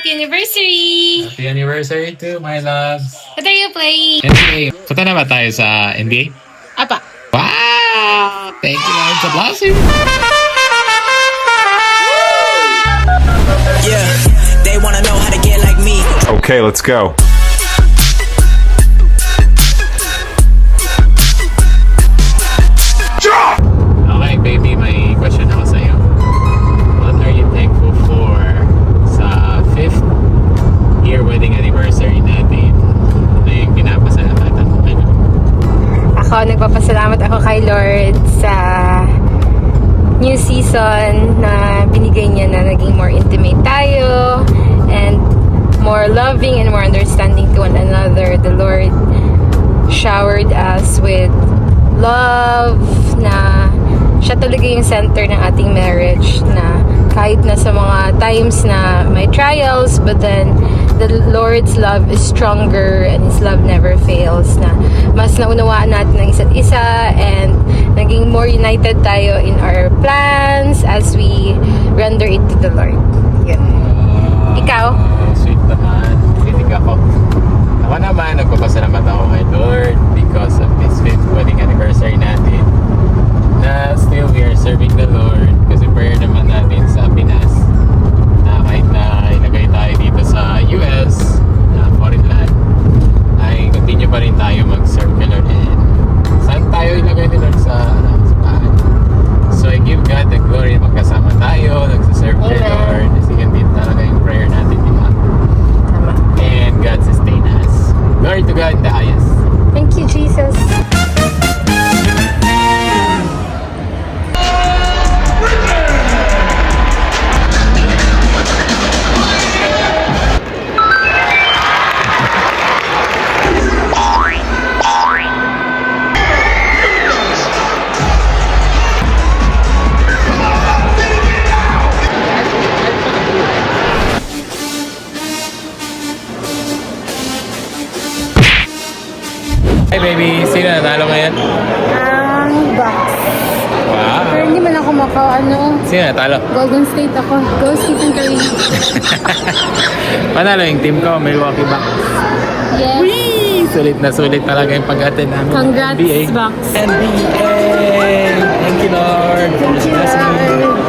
happy anniversary! Happy anniversary to my loves. What are you playing? NBA. Punta na ba tayo sa NBA? Apa? Wow! Thank you, Lord, sa blessing. Yeah, they wanna know how to get like me. Okay, let's go. Okay, baby, may question ako sa'yo. What are you thankful for sa 5th year wedding anniversary natin? Ano yung pinapasalamatan mo kay Lord? Ako, nagpapasalamat ako kay Lord sa new season na binigay niya na naging more intimate tayo and more loving and more understanding to one another. The Lord showered us with love na siya talaga yung center ng ating marriage, na kahit na sa mga times na may trials, but then the Lord's love is stronger and His love never fails, na mas naunawaan natin ng isa't isa and naging more united tayo in our plans as we render it to the Lord. Yun. Ikaw? Sweet naman. Kinig ako. Ako naman, nagpapasalamat ako kay Lord because of this 5th wedding anniversary natin. Na still we are serving the Lord kasi prayer naman natin sa Pinas na kahit na ilagay tayo dito sa US na foreign land ay continue pa rin tayo mag-serve kay Lord, and saan tayo ilagay ni Lord sa bahay. So I give God the glory, magkasama tayo nagsaserve kay Amen. Lord kasi yan din talaga yung prayer natin, di ba? Tama. And God sustain us. Glory to God in the highest. Thank you, Jesus. Hey baby, sino natalo ngayon? Ang box. Wow. Pero hindi man ako Sino natalo? Golden State ako. Go Stephen Curry. Panalo yung team ko, Milwaukee Bucks. Yes. Whee! Sulit na sulit talaga yung pag-attend namin. ng Congrats, NBA. Bucks. NBA! Thank you, Lord. Thank you, Bless me. Lord.